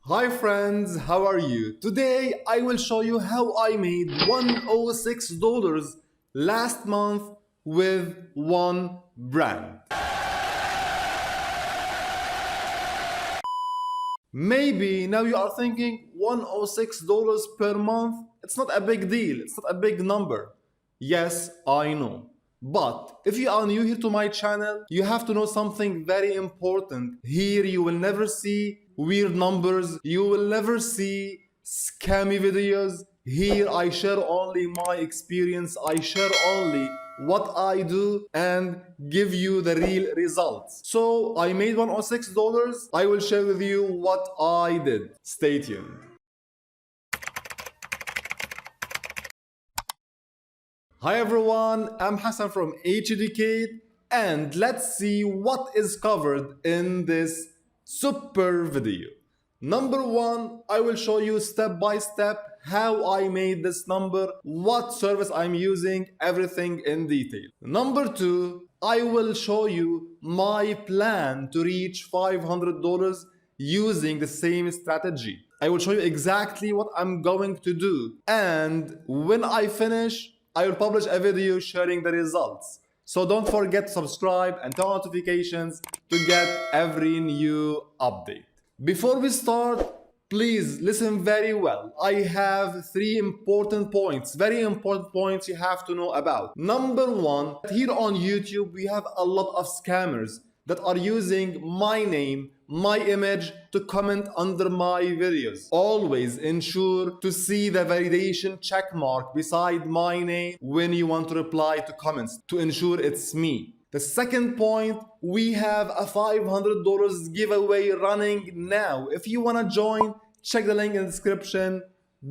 Hi friends, how are you? Today I will show you how I made $106 last month with one brand. Maybe now you are thinking $106 per month, it's not a big deal, it's not a big number. Yes, I know. But if you are new here to my channel, you have to know something very important. Here you will never see weird numbers, you will never see scammy videos. Here I share only my experience, I share only what I do and give you the real results. So I made $106. I will share with you what I did. Stay tuned. Hi everyone, I'm Hassan from Educate, and let's see what is covered in this super video. Number one, I will show you step by step how I made this number, what service I'm using, everything in detail. Number two, I will show you my plan to reach $500 using the same strategy. I will show you exactly what I'm going to do, and when I finish, I will publish a video sharing the results. So don't forget to subscribe and turn on notifications to get every new update. Before we start, please listen very well. I have three important points, very important points you have to know about. Number one, here on YouTube, we have a lot of scammers that are using my name, my image to comment under my videos. Always ensure to see the validation check mark beside my name when you want to reply to comments to ensure it's me. The second point, we have a $500 giveaway running now. If you want to join, check the link in the description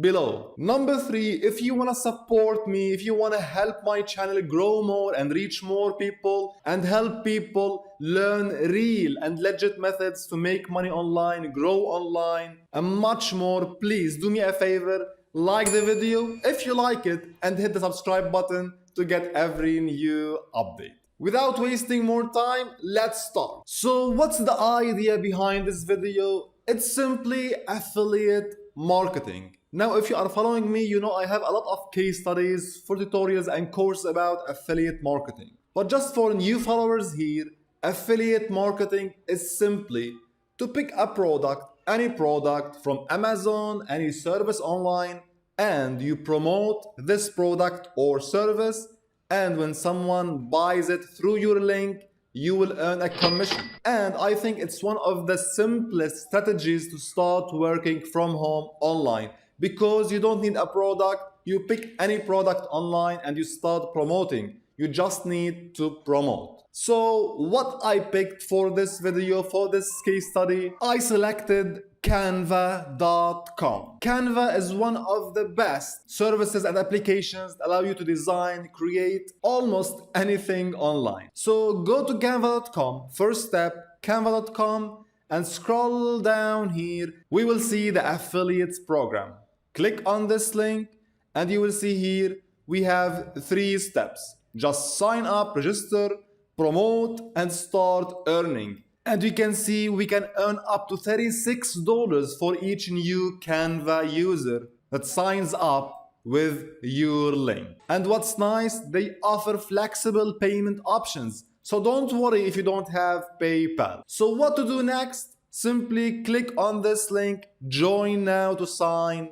below. Number three, if you want to support me, if you want to help my channel grow more and reach more people and help people learn real and legit methods to make money online, grow online, and much more, please do me a favor, like the video if you like it and hit the subscribe button to get every new update. Without wasting more time, let's start. So what's the idea behind this video? It's simply affiliate marketing. Now, if you are following me, you know I have a lot of case studies for tutorials and courses about affiliate marketing. But just for new followers here, affiliate marketing is simply to pick a product, any product from Amazon, any service online, and you promote this product or service, and when someone buys it through your link, you will earn a commission. And I think it's one of the simplest strategies to start working from home online, because you don't need a product, you pick any product online and you start promoting. You just need to promote. So what I picked for this video, for this case study, I selected Canva.com. Canva is one of the best services and applications that allow you to design, create almost anything online. So go to Canva.com, first step, Canva.com, and scroll down here. We will see the affiliates program. Click on this link and you will see here we have three steps. Just sign up, register, promote, and start earning. And we can see we can earn up to $36 for each new Canva user that signs up with your link. And what's nice, they offer flexible payment options. So don't worry if you don't have PayPal. So what to do next? Simply click on this link, join now to sign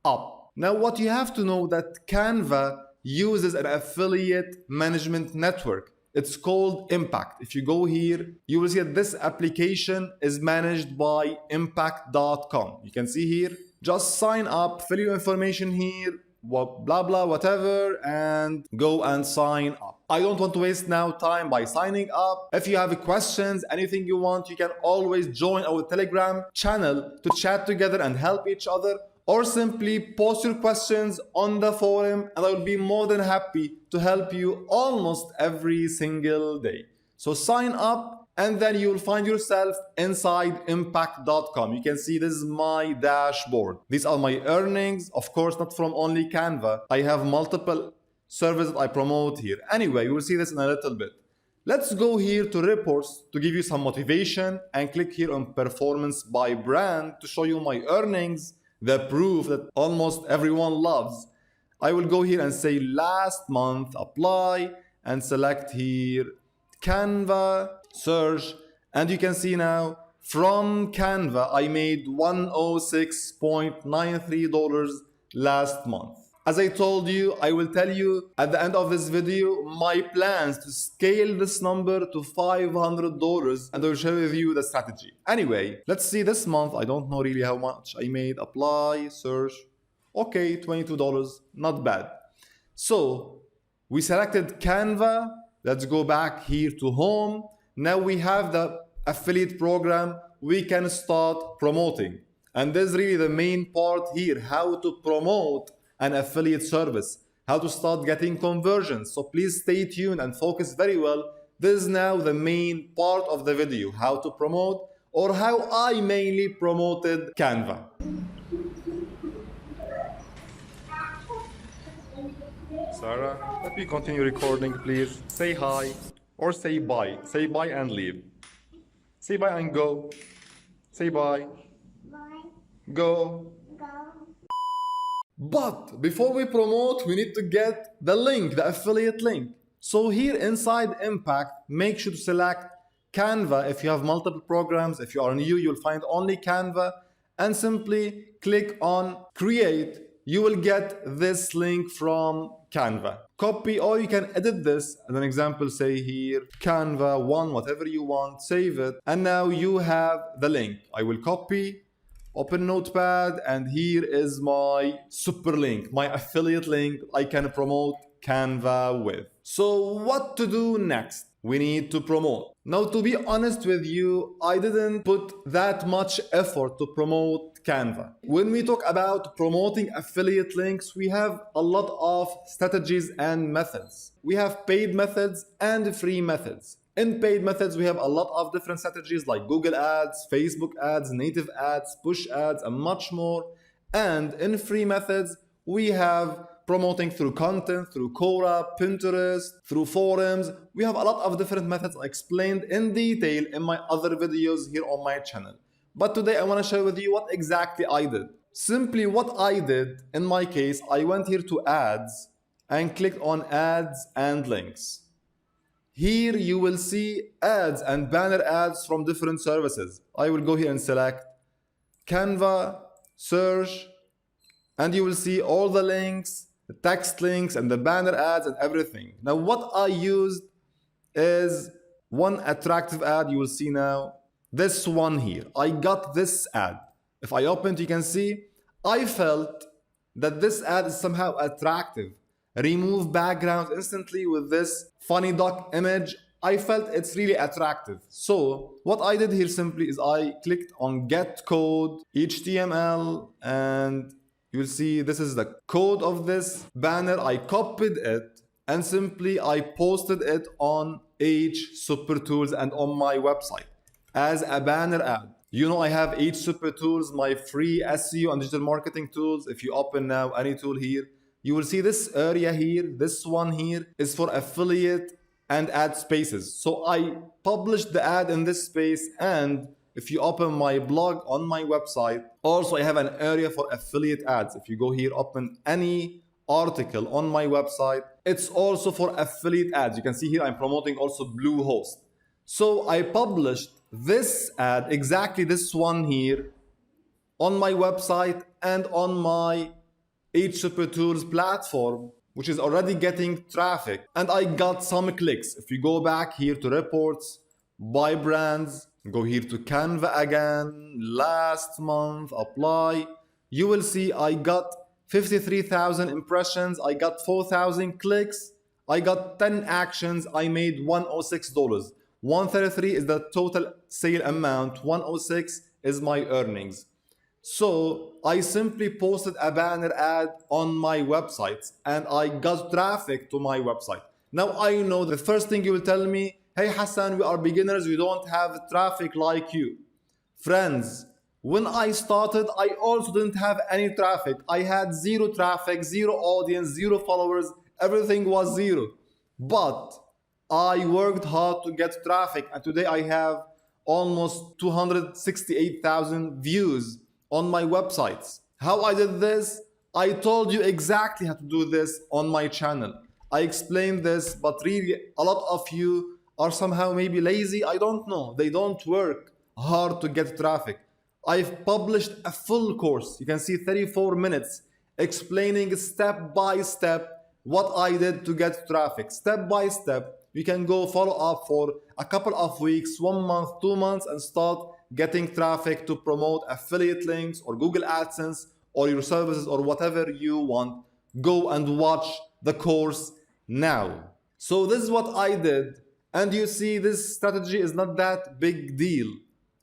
up. Now what you have to know that Canva uses an affiliate management network. It's called Impact. If you go here, you will see that this application is managed by impact.com. You can see here, just sign up, fill your information here, blah blah whatever, and go and sign up. I don't want to waste now time by signing up. If you have questions, anything you want, you can always join our Telegram channel to chat together and help each other, or simply post your questions on the forum and I will be more than happy to help you almost every single day. So sign up and then you will find yourself inside impact.com. You can see this is my dashboard. These are my earnings, of course not from only Canva. I have multiple services I promote here. Anyway, you will see this in a little bit. Let's go here to reports to give you some motivation and click here on performance by brand to show you my earnings, the proof that almost everyone loves. I will go here and say last month, apply, and select here Canva, search, and you can see now from Canva I made $106.93 last month. As I told you, I will tell you at the end of this video my plans to scale this number to $500 and I will share with you the strategy. Anyway, let's see this month. I don't know really how much I made. Apply, search. Okay, $22, not bad. So we selected Canva. Let's go back here to home. Now we have the affiliate program. We can start promoting. And this is really the main part here, how to promote an affiliate service, how to start getting conversions. So please stay tuned and focus very well. This is now the main part of the video, how to promote or how I mainly promoted Canva. Sarah, let me continue recording, please. Say hi or say bye. Say bye and leave. Say bye and go. Say bye. Bye. Go. But before we promote, we need to get the link, the affiliate link. So here inside Impact, make sure to select Canva. If you have multiple programs, if you are new, you'll find only Canva and simply click on create. You will get this link from Canva. Copy, or you can edit this. As an example, say here, Canva 1, whatever you want, save it. And now you have the link. I will copy. Open Notepad, and here is my super link, my affiliate link I can promote Canva with. So what to do next? We need to promote. Now, to be honest with you, I didn't put that much effort to promote Canva. When we talk about promoting affiliate links, we have a lot of strategies and methods. We have paid methods and free methods. In paid methods, we have a lot of different strategies like Google ads, Facebook ads, native ads, push ads, and much more. And in free methods, we have promoting through content, through Quora, Pinterest, through forums. We have a lot of different methods explained in detail in my other videos here on my channel. But today I want to share with you what exactly I did. Simply what I did, in my case, I went here to ads and clicked on ads and links. Here you will see ads and banner ads from different services. I will go here and select Canva, search, and you will see all the links, the text links, and the banner ads and everything. Now what I used is one attractive ad. You will see now this one here. I got this ad. If I open it, you can see I felt that this ad is somehow attractive. Remove background instantly with this funny duck image. I felt it's really attractive. So what I did here simply is I clicked on get code HTML, and you will see this is the code of this banner. I copied it and simply I posted it on H Super Tools and on my website as a banner ad. You know I have H Super Tools, my free SEO and digital marketing tools. If you open now any tool here, you will see this area here, this one here is for affiliate and ad spaces. So I published the ad in this space, and if you open my blog on my website, also I have an area for affiliate ads. If you go here, open any article on my website, it's also for affiliate ads. You can see here I'm promoting also BlueHost. So I published this ad, exactly this one here, on my website and on my H Super Tools platform, which is already getting traffic, and I got some clicks. If you go back here to reports, by brands, go here to Canva again, last month, apply, you will see I got 53,000 impressions, I got 4,000 clicks, I got 10 actions, I made $106. 133 is the total sale amount, 106 is my earnings. So I simply posted a banner ad on my website and I got traffic to my website. Now I know the first thing you will tell me, hey Hassan, we are beginners, we don't have traffic like you. Friends, when I started, I also didn't have any traffic. I had zero traffic, zero audience, zero followers, everything was zero. But I worked hard to get traffic, and today I have almost 268,000 views on my websites. How I did this? I told you exactly how to do this on my channel. I explained this, but really a lot of you are somehow maybe lazy. I don't know. They don't work hard to get traffic. I've published a full course. You can see 34 minutes explaining step by step what I did to get traffic. Step by step, you can go follow up for a couple of weeks, 1 month, 2 months, and start getting traffic to promote affiliate links or Google AdSense or your services or whatever you want. Go and watch the course now. So this is what I did. And you see, this strategy is not that big deal.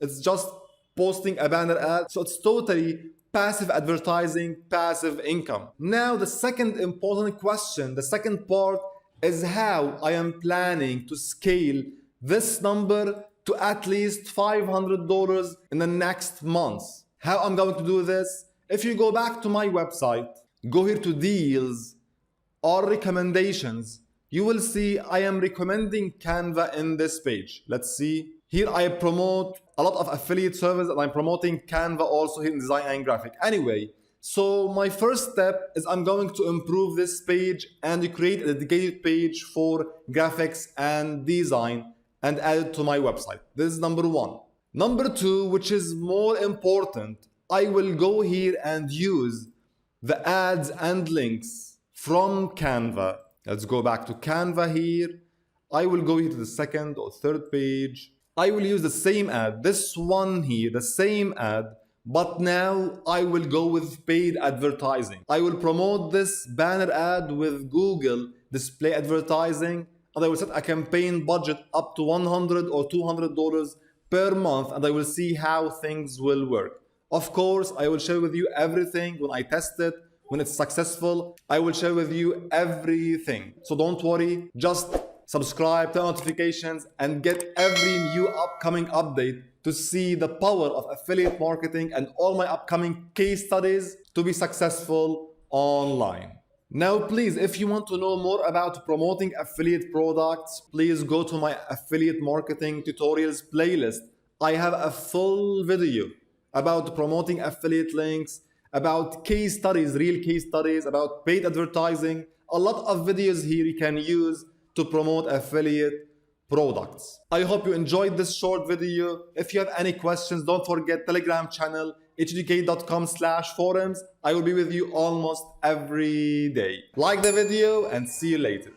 It's just posting a banner ad. So it's totally passive advertising, passive income. Now, the second important question, the second part, is how I am planning to scale this number to at least $500 in the next months. How I'm going to do this? If you go back to my website, go here to deals or recommendations, you will see I am recommending Canva in this page. Let's see. Here I promote a lot of affiliate services, and I'm promoting Canva also here in design and graphic. Anyway, so my first step is I'm going to improve this page and create a dedicated page for graphics and design and add it to my website. This is number one. Number two, which is more important, I will go here and use the ads and links from Canva. Let's go back to Canva here. I will go here to the second or third page. I will use the same ad, this one here, the same ad, but now I will go with paid advertising. I will promote this banner ad with Google display advertising, and I will set a campaign budget up to $100 or $200 per month, and I will see how things will work. Of course, I will share with you everything when I test it. When it's successful, I will share with you everything. So don't worry, just subscribe, turn notifications, and get every new upcoming update to see the power of affiliate marketing and all my upcoming case studies to be successful online. Now, please, if you want to know more about promoting affiliate products, please go to my affiliate marketing tutorials playlist. I have a full video about promoting affiliate links, about case studies, real case studies, about paid advertising. A lot of videos here you can use to promote affiliate products. I hope you enjoyed this short video. If you have any questions, don't forget Telegram channel, itqmedia.com/forums. I will be with you almost every day. Like the video and see you later.